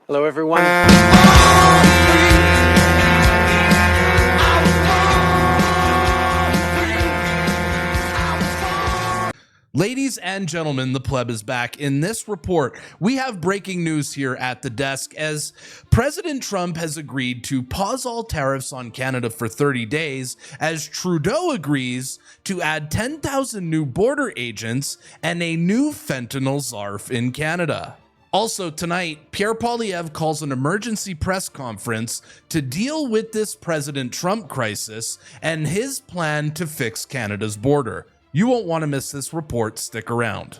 Hello, everyone. Ladies and gentlemen, the pleb is back. In this report, we have breaking news here at the desk as President Trump has agreed to pause all tariffs on Canada for 30 days as Trudeau agrees to add 10,000 new border agents and a new fentanyl czarf in Canada. Also tonight, Pierre Poilievre calls an emergency press conference to deal with this President Trump crisis and his plan to fix Canada's border. You won't want to miss this report. Stick around.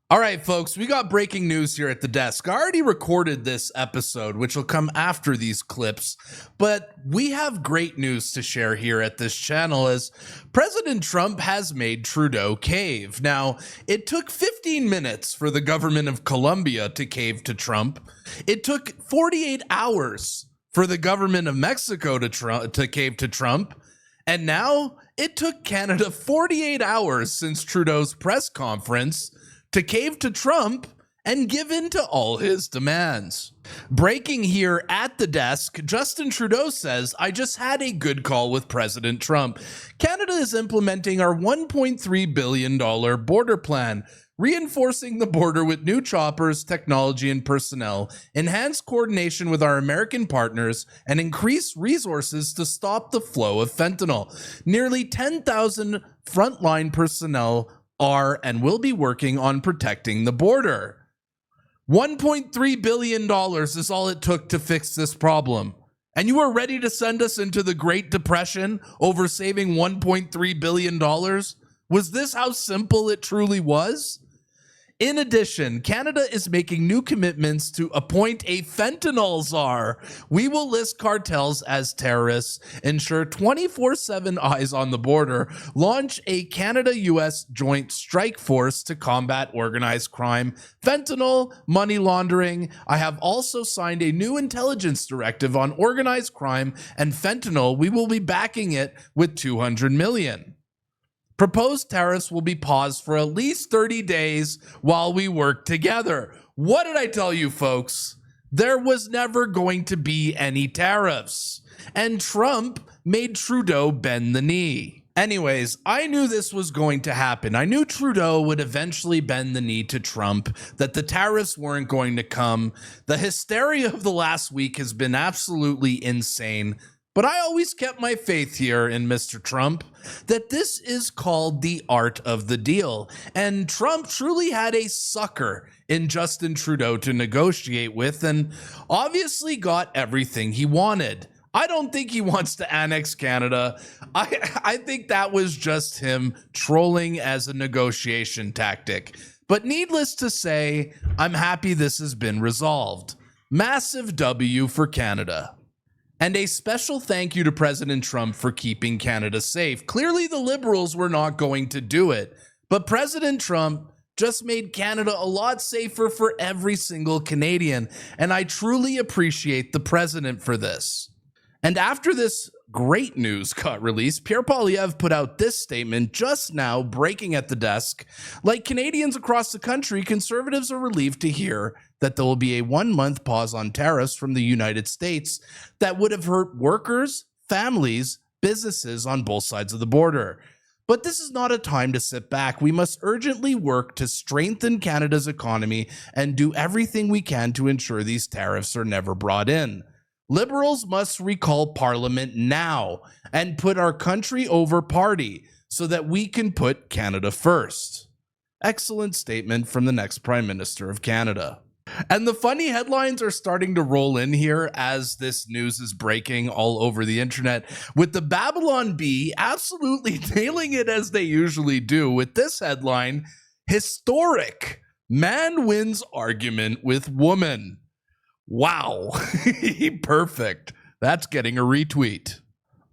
All right, folks, we got breaking news here at the desk. I already recorded this episode, which will come after these clips, but we have great news to share here at this channel as President Trump has made Trudeau cave. Now, it took 15 minutes for the government of Colombia to cave to Trump. It took 48 hours for the government of Mexico to cave to Trump. And now it took Canada 48 hours since Trudeau's press conference to cave to Trump and give in to all his demands. Breaking here at the desk, Justin Trudeau says, "I just had a good call with President Trump. Canada is implementing our $1.3 billion border plan, reinforcing the border with new choppers, technology, and personnel, enhance coordination with our American partners, and increase resources to stop the flow of fentanyl. Nearly 10,000 frontline personnel are and will be working on protecting the border." $1.3 billion is all it took to fix this problem. And you were ready to send us into the Great Depression over saving $1.3 billion? Was this how simple it truly was? In addition, Canada is making new commitments to appoint a fentanyl czar. We will list cartels as terrorists, ensure 24/7 eyes on the border, launch a Canada-US joint strike force to combat organized crime, fentanyl, money laundering. I have also signed a new intelligence directive on organized crime and fentanyl. We will be backing it with $200 million. Proposed tariffs will be paused for at least 30 days while we work together. What did I tell you, folks? There was never going to be any tariffs. And Trump made Trudeau bend the knee. Anyways, I knew this was going to happen. I knew Trudeau would eventually bend the knee to Trump, that the tariffs weren't going to come. The hysteria of the last week has been absolutely insane. But I always kept my faith here in Mr. Trump that this is called the art of the deal. And Trump truly had a sucker in Justin Trudeau to negotiate with and obviously got everything he wanted. I don't think he wants to annex Canada. I think that was just him trolling as a negotiation tactic. But needless to say, I'm happy this has been resolved. Massive W for Canada. And a special thank you to President Trump for keeping Canada safe. Clearly, the Liberals were not going to do it, but President Trump just made Canada a lot safer for every single Canadian, and I truly appreciate the president for this. And after this great news got released, Pierre Poilievre put out this statement just now, breaking at the desk. Like Canadians across the country, conservatives are relieved to hear that there will be a 1-month pause on tariffs from the United States that would have hurt workers, families, businesses on both sides of the border. But this is not a time to sit back. We must urgently work to strengthen Canada's economy and do everything we can to ensure these tariffs are never brought in. Liberals must recall Parliament now and put our country over party so that we can put Canada first. Excellent statement from the next Prime Minister of Canada. And the funny headlines are starting to roll in here as this news is breaking all over the internet, with the Babylon Bee absolutely nailing it as they usually do with this headline: historic, man wins argument with woman. Wow. Perfect. That's getting a retweet.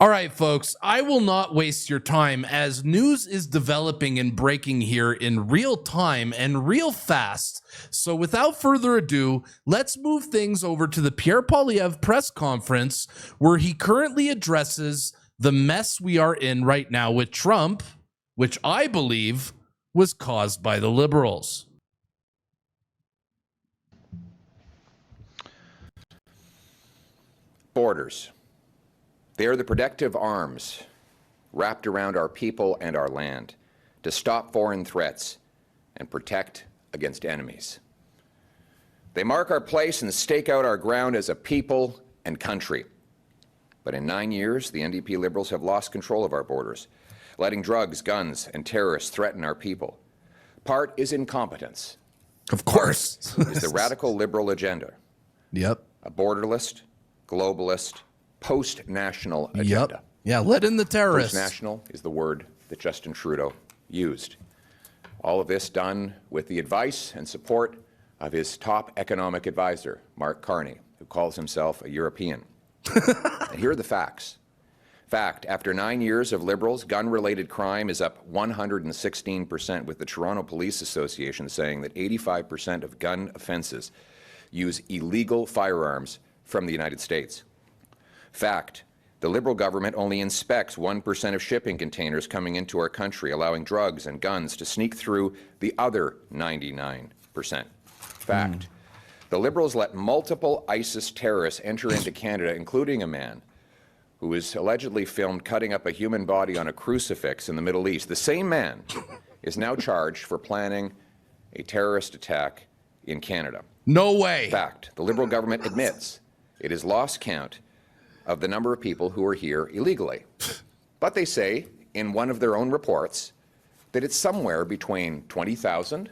All right, folks, I will not waste your time as news is developing and breaking here in real time and real fast. So without further ado, let's move things over to the Pierre Poilievre press conference where he currently addresses the mess we are in right now with Trump, which I believe was caused by the Liberals. Borders. They are the protective arms wrapped around our people and our land to stop foreign threats and protect against enemies. They mark our place and stake out our ground as a people and country. But in 9 years, the NDP Liberals have lost control of our borders, letting drugs, guns, and terrorists threaten our people. Part is incompetence. Of course. Part is the radical Liberal agenda. Yep. A borderless, globalist, post-national agenda. Yep. Yeah, let in the terrorists. Post-national is the word that Justin Trudeau used. All of this done with the advice and support of his top economic advisor, Mark Carney, who calls himself a European. And here are the facts. Fact, after 9 years of Liberals, gun-related crime is up 116%, with the Toronto Police Association saying that 85% of gun offences use illegal firearms from the United States. Fact, the Liberal government only inspects 1% of shipping containers coming into our country, allowing drugs and guns to sneak through the other 99%. Fact, the Liberals let multiple ISIS terrorists enter into Canada, including a man who was allegedly filmed cutting up a human body on a crucifix in the Middle East. The same man is now charged for planning a terrorist attack in Canada. No way. Fact, the Liberal government admits it has lost count of the number of people who are here illegally. But they say in one of their own reports that it's somewhere between 20,000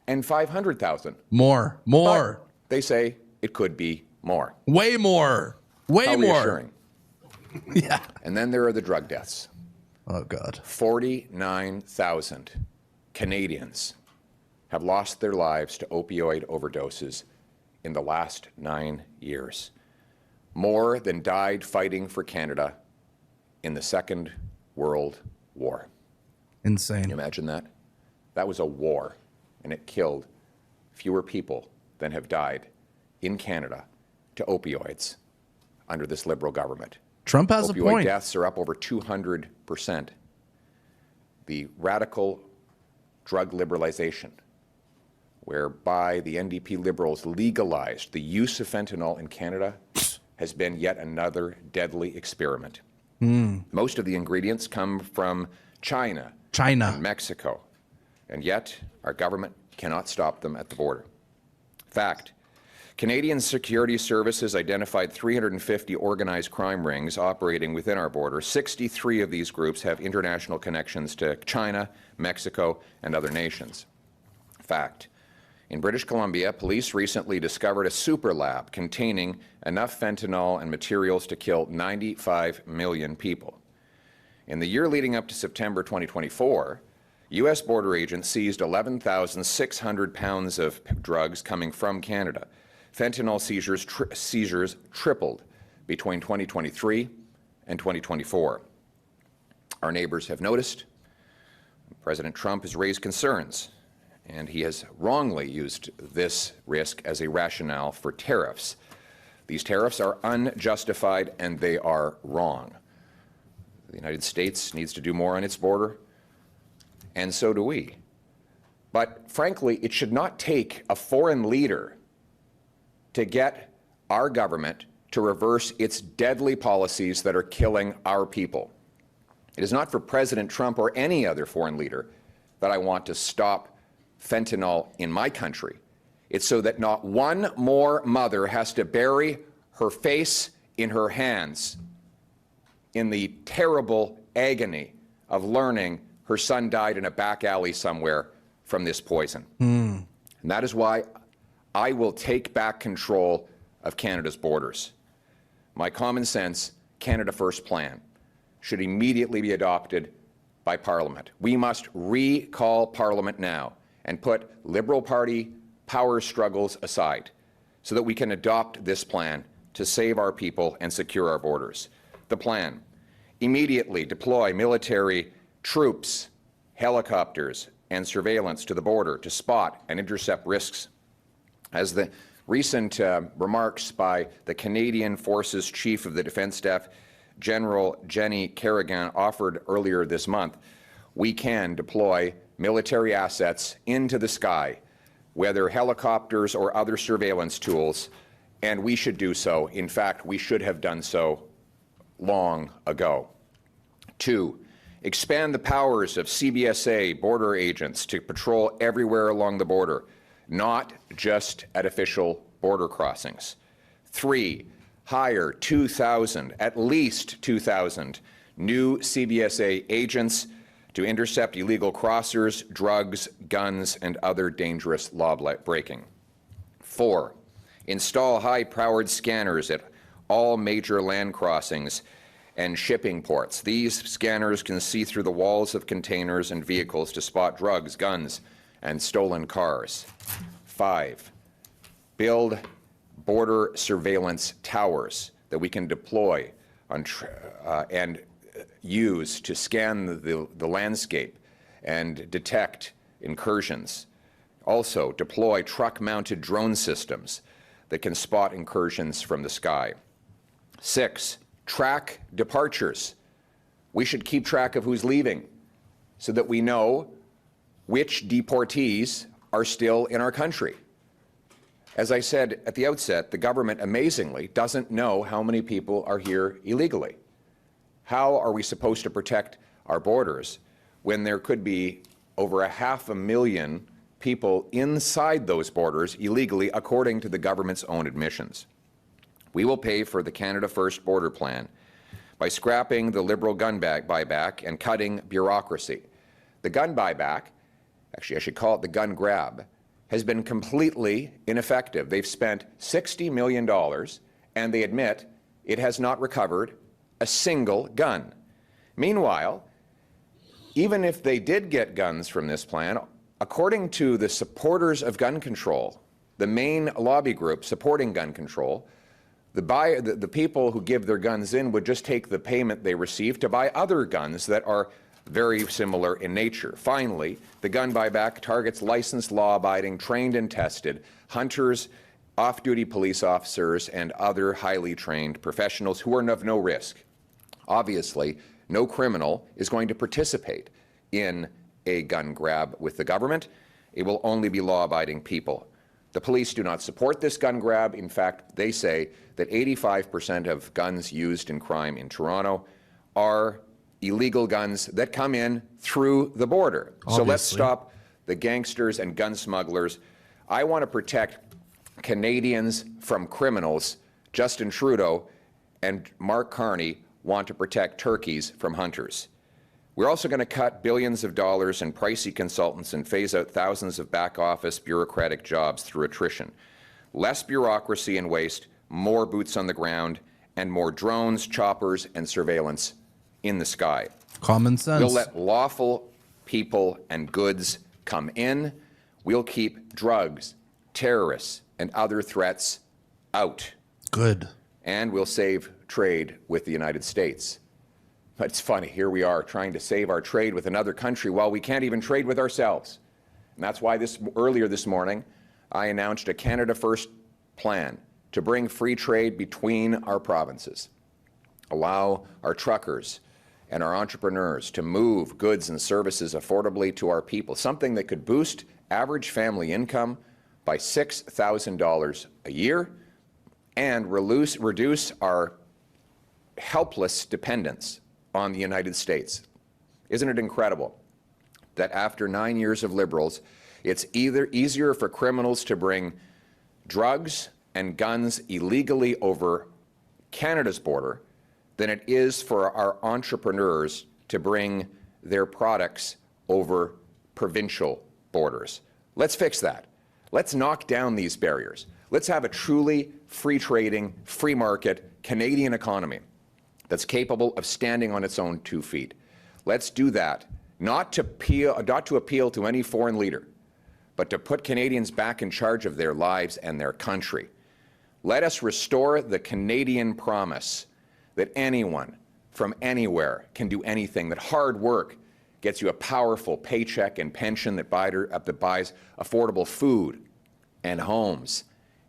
and 500,000. More. But they say it could be more. Way more. Way How more. reassuring. Yeah. And then there are the drug deaths. Oh, God. 49,000 Canadians have lost their lives to opioid overdoses in the last 9 years. More than died fighting for Canada in the Second World War. Insane. Can you imagine that? That was a war, and it killed fewer people than have died in Canada to opioids under this Liberal government. Trump has a Opioid point. deaths are up over 200%. The radical drug liberalization, whereby the NDP Liberals legalized the use of fentanyl in Canada, has been yet another deadly experiment. Most of the ingredients come from China and Mexico, and yet our government cannot stop them at the border. Fact, Canadian Security Services identified 350 organized crime rings operating within our border. 63 of these groups have international connections to China, Mexico, and other nations. Fact, in British Columbia, police recently discovered a super lab containing enough fentanyl and materials to kill 95 million people. In the year leading up to September 2024, U.S. border agents seized 11,600 pounds of drugs coming from Canada. Fentanyl seizures tripled between 2023 and 2024. Our neighbors have noticed. President Trump has raised concerns, and he has wrongly used this risk as a rationale for tariffs. These tariffs are unjustified and they are wrong. The United States needs to do more on its border, and so do we. But frankly, it should not take a foreign leader to get our government to reverse its deadly policies that are killing our people. It is not for President Trump or any other foreign leader that I want to stop fentanyl in my country. It's so that not one more mother has to bury her face in her hands in the terrible agony of learning her son died in a back alley somewhere from this poison. And that is why I will take back control of Canada's borders. My common sense, Canada First plan should immediately be adopted by Parliament. We must recall Parliament now and put Liberal Party power struggles aside so that we can adopt this plan to save our people and secure our borders. The plan, immediately deploy military troops, helicopters, and surveillance to the border to spot and intercept risks. As the recent remarks by the Canadian Forces Chief of the Defence Staff General Jenny Kerrigan offered earlier this month, we can deploy military assets into the sky, whether helicopters or other surveillance tools, and we should do so. In fact, we should have done so long ago. 2, expand the powers of CBSA border agents to patrol everywhere along the border, not just at official border crossings. 3, hire 2,000, at least 2,000 new CBSA agents to intercept illegal crossers, drugs, guns, and other dangerous law breaking. 4, install high-powered scanners at all major land crossings and shipping ports. These scanners can see through the walls of containers and vehicles to spot drugs, guns, and stolen cars. 5, build border surveillance towers that we can deploy on and use to scan the landscape and detect incursions. Also, deploy truck-mounted drone systems that can spot incursions from the sky. 6, track departures. We should keep track of who's leaving so that we know which deportees are still in our country. As I said at the outset, the government amazingly doesn't know how many people are here illegally. How are we supposed to protect our borders when there could be over 500,000 people inside those borders illegally, according to the government's own admissions? We will pay for the Canada First border plan by scrapping the Liberal gun buyback and cutting bureaucracy. The gun buyback, actually I should call it the gun grab, has been completely ineffective. They've spent $60 million and they admit it has not recovered a single gun. Meanwhile, even if they did get guns from this plan, according to the supporters of gun control, the main lobby group supporting gun control, the people who give their guns in would just take the payment they receive to buy other guns that are very similar in nature. Finally, the gun buyback targets licensed, law-abiding, trained and tested hunters, off-duty police officers, and other highly trained professionals who are of no risk. Obviously, no criminal is going to participate in a gun grab with the government. It will only be law-abiding people. The police do not support this gun grab. In fact, they say that 85% of guns used in crime in Toronto are illegal guns that come in through the border. Obviously. So let's stop the gangsters and gun smugglers. I want to protect Canadians from criminals. Justin Trudeau and Mark Carney want to protect turkeys from hunters. We're also going to cut billions of dollars in pricey consultants and phase out thousands of back-office bureaucratic jobs through attrition. Less bureaucracy and waste, more boots on the ground, and more drones, choppers, and surveillance in the sky. Common sense. We'll let lawful people and goods come in. We'll keep drugs, terrorists, and other threats out. Good. And we'll save trade with the United States. But it's funny, here we are trying to save our trade with another country while we can't even trade with ourselves. And that's why earlier this morning, I announced a Canada First plan to bring free trade between our provinces, allow our truckers and our entrepreneurs to move goods and services affordably to our people, something that could boost average family income by $6,000 a year and reduce our helpless dependence on the United States. Isn't it incredible that after 9 years of Liberals, it's either easier for criminals to bring drugs and guns illegally over Canada's border than it is for our entrepreneurs to bring their products over provincial borders? Let's fix that. Let's knock down these barriers. Let's have a truly free trading, free market Canadian economy that's capable of standing on its own 2 feet. Let's do that, not to appeal to any foreign leader, but to put Canadians back in charge of their lives and their country. Let us restore the Canadian promise that anyone from anywhere can do anything, that hard work gets you a powerful paycheck and pension that buys affordable food and homes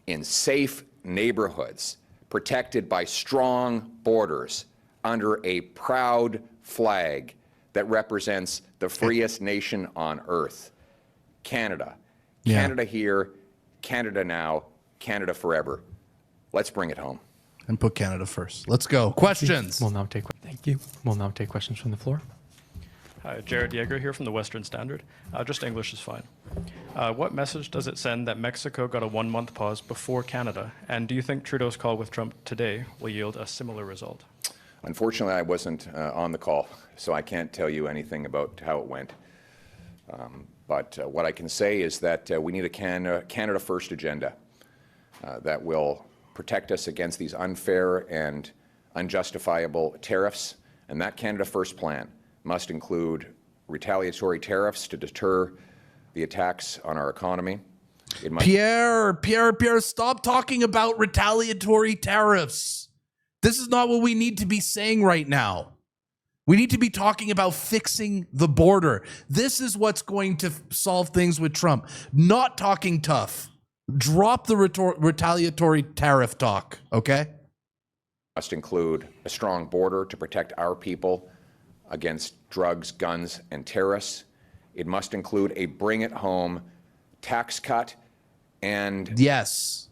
in safe neighborhoods, protected by strong borders, under a proud flag that represents the freest nation on earth. Canada. Yeah. Canada here, Canada now, Canada forever. Let's bring it home. And put Canada first. Let's go. Questions. Thank you. We'll now take questions from the floor. Hi, Jared Yeager here from the Western Standard. Just English is fine. What message does it send that Mexico got a 1-month pause before Canada? And do you think Trudeau's call with Trump today will yield a similar result? Unfortunately, I wasn't on the call, so I can't tell you anything about how it went. But what I can say is that we need a Canada First agenda that will protect us against these unfair and unjustifiable tariffs. And that Canada First plan must include retaliatory tariffs to deter the attacks on our economy. It must Pierre, stop talking about retaliatory tariffs. This is not what we need to be saying right now. We need to be talking about fixing the border. This is what's going to solve things with Trump. Not talking tough. Drop the retaliatory tariff talk, okay? must include a strong border to protect our people against drugs, guns, and terrorists. It must include a bring-it-home tax cut and Yes.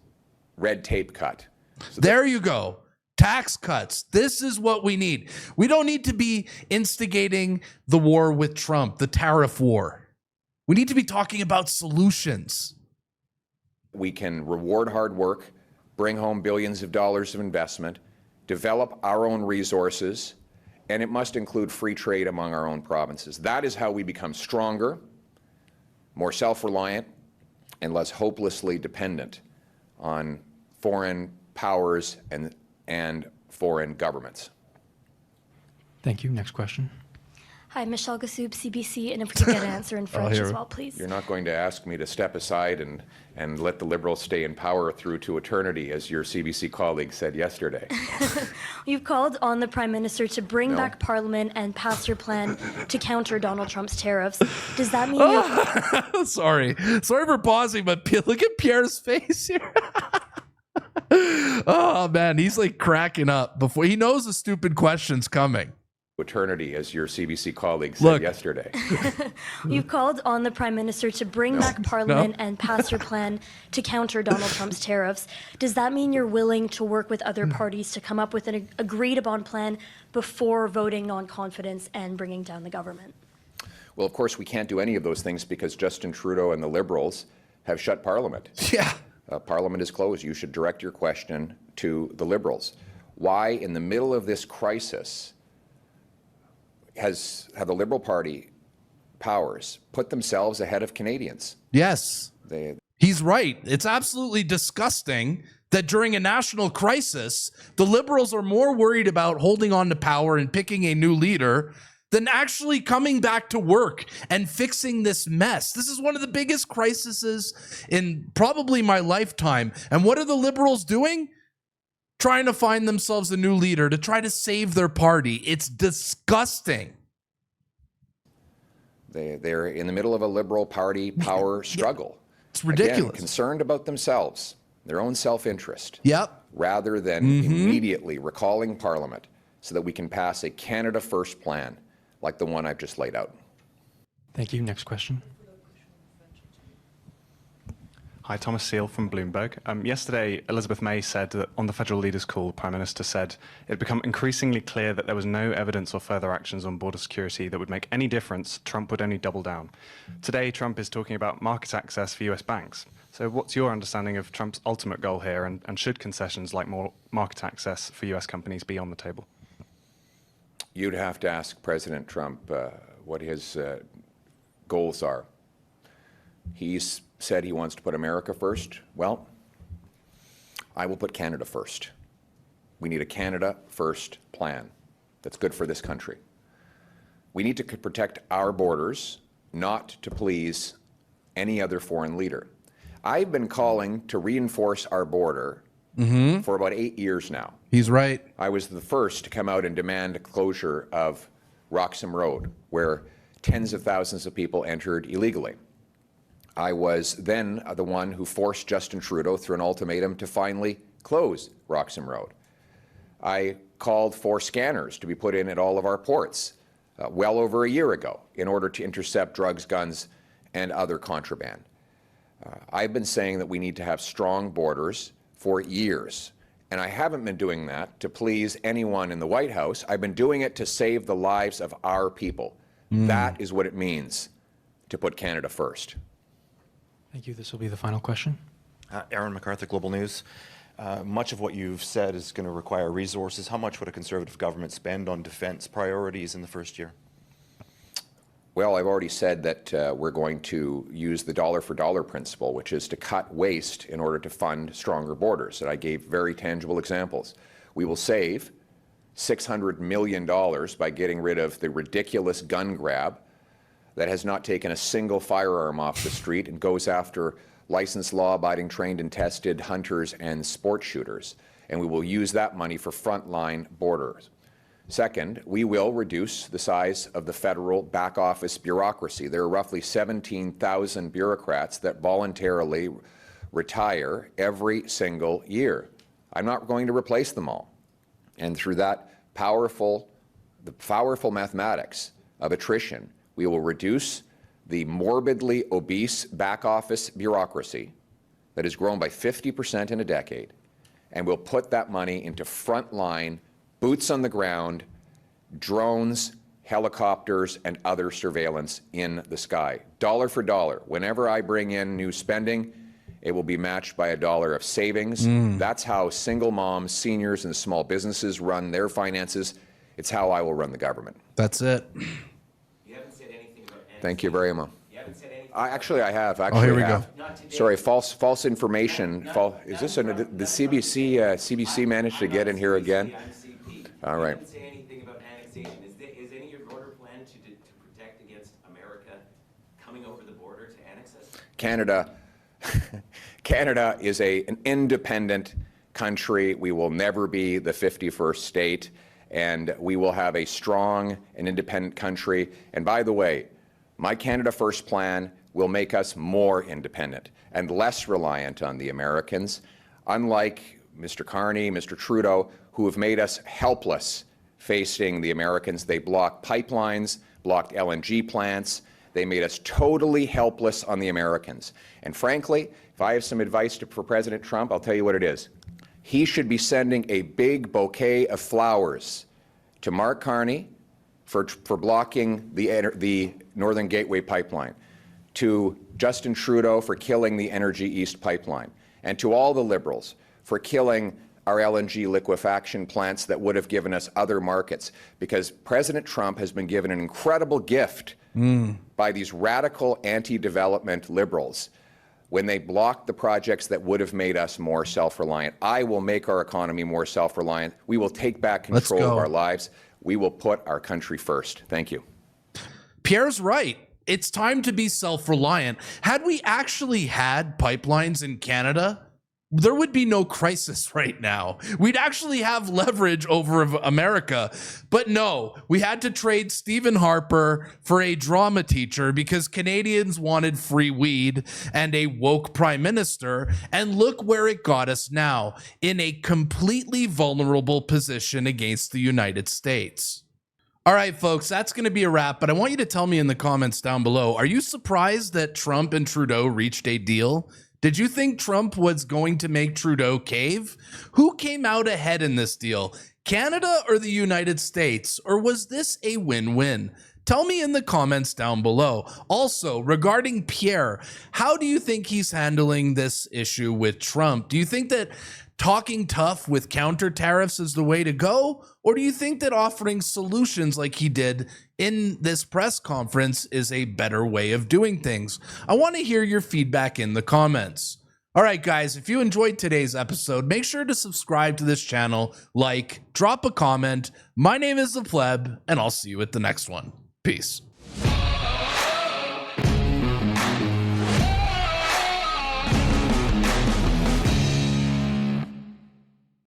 red tape cut. So there you go. Tax cuts. This is what we need. We don't need to be instigating the war with Trump, the tariff war. We need to be talking about solutions. we can reward hard work, bring home billions of dollars of investment, develop our own resources, and it must include free trade among our own provinces. That is how we become stronger, more self-reliant, and less hopelessly dependent on foreign powers and foreign governments. Thank you. Next question. Hi, Michelle Gassoub, CBC, and if we could get an answer in French as well, please. You're not going to ask me to step aside and let the Liberals stay in power through to eternity, as your CBC colleague said yesterday. You've called on the Prime Minister to bring No. back Parliament and pass your plan to counter Donald Trump's tariffs. Does that mean you're... Sorry for pausing, but look at Pierre's face here. Oh man, he's like cracking up before he knows the stupid question's coming. Eternity, as your CBC colleague said Look. yesterday. You've called on the Prime Minister to bring back Parliament and pass your plan to counter Donald Trump's tariffs. Does that mean you're willing to work with other parties to come up with an agreed-upon plan before voting on confidence and bringing down the government? Well, of course, we can't do any of those things because Justin Trudeau and the Liberals have shut Parliament. Yeah. Parliament is closed. You should direct your question to the Liberals. Why, in the middle of this crisis, have the Liberal Party powers put themselves ahead of Canadians? Yes. They, He's right. It's absolutely disgusting that during a national crisis, the Liberals are more worried about holding on to power and picking a new leader than actually coming back to work and fixing this mess. This is one of the biggest crises in probably my lifetime. And what are the Liberals doing? Trying to find themselves a new leader to try to save their party. It's disgusting. they're in the middle of a Liberal Party power struggle. It's ridiculous. Again, concerned about themselves, their own self-interest, Yep. rather than immediately recalling Parliament so that we can pass a Canada First plan like the one I've just laid out. Thank you. Next question. Hi, Thomas Seal from Bloomberg. Yesterday, Elizabeth May said that on the federal leaders' call, the Prime Minister said it had become increasingly clear that there was no evidence or further actions on border security that would make any difference. Trump would only double down. Today, Trump is talking about market access for US banks. So what's your understanding of Trump's ultimate goal here, and should concessions like more market access for US companies be on the table? You'd have to ask President Trump what his goals are. He's said he wants to put America first. Well, I will put Canada first. We need a Canada First plan that's good for this country. We need to protect our borders, not to please any other foreign leader. I've been calling to reinforce our border for about 8 years now. He's right. I was the first to come out and demand a closure of Roxham Road, where tens of thousands of people entered illegally. I was then the one who forced Justin Trudeau through an ultimatum to finally close Roxham Road. I called for scanners to be put in at all of our ports well over a year ago in order to intercept drugs, guns, and other contraband. I've been saying that we need to have strong borders for years, and I haven't been doing that to please anyone in the White House. I've been doing it to save the lives of our people. That is what it means to put Canada first. Thank you. This will be the final question. Aaron MacArthur, Global News. Much of what you've said is going to require resources. How much would a Conservative government spend on defence priorities in the first year? Well, I've already said that we're going to use the dollar-for-dollar principle, which is to cut waste in order to fund stronger borders. And I gave very tangible examples. We will save $600 million by getting rid of the ridiculous gun grab that has not taken a single firearm off the street and goes after licensed, law-abiding, trained and tested hunters and sport shooters. And we will use that money for frontline borders. Second, we will reduce the size of the federal back office bureaucracy. There are roughly 17,000 bureaucrats that voluntarily retire every single year. I'm not going to replace them all. And through that powerful mathematics of attrition, we will reduce the morbidly obese back office bureaucracy that has grown by 50% in a decade, and we'll put that money into frontline, boots on the ground, drones, helicopters, and other surveillance in the sky. Dollar for dollar. Whenever I bring in new spending, it will be matched by $1 of savings. That's how single moms, seniors, and small businesses run their finances. It's how I will run the government. That's it. You haven't said anything about Thank you very much. You haven't said anything. I have. here we go. Not today. Sorry, false information. Is this the CBC? CBC managed to get in here again? I'm CP. All You right. haven't said anything about annexation. Is any of your border plan to protect against America coming over the border to annex us? Canada is an independent country. We will never be the 51st state, and we will have a strong and independent country. And by the way, my Canada First plan will make us more independent and less reliant on the Americans, unlike Mr. Carney, Mr. Trudeau, who have made us helpless facing the Americans. They blocked pipelines, blocked LNG plants. They made us totally helpless on the Americans. And frankly, if I have some advice for President Trump, I'll tell you what it is. He should be sending a big bouquet of flowers to Mark Carney for blocking the Northern Gateway pipeline, to Justin Trudeau for killing the Energy East pipeline, and to all the Liberals for killing our LNG liquefaction plants that would have given us other markets, because President Trump has been given an incredible gift by these radical anti-development Liberals when they blocked the projects that would have made us more self-reliant. I will make our economy more self-reliant. We will take back control of our lives. We will put our country first. Thank you. Pierre's right. It's time to be self-reliant. Had we actually had pipelines in Canada, there would be no crisis right now. We'd actually have leverage over America. But no, we had to trade Stephen Harper for a drama teacher because Canadians wanted free weed and a woke prime minister. And look where it got us now, in a completely vulnerable position against the United States. All right, folks, that's going to be a wrap, but I want you to tell me in the comments down below, are you surprised that Trump and Trudeau reached a deal? Did you think Trump was going to make Trudeau cave? Who came out ahead in this deal? Canada or the United States? Or was this a win-win? Tell me in the comments down below. Also, regarding Pierre, how do you think he's handling this issue with Trump? Do you think that talking tough with counter tariffs is the way to go? Or do you think that offering solutions like he did in this press conference is a better way of doing things? I want to hear your feedback in the comments. All right, guys, if you enjoyed today's episode, make sure to subscribe to this channel, like, drop a comment. My name is The Pleb, and I'll see you at the next one. Peace.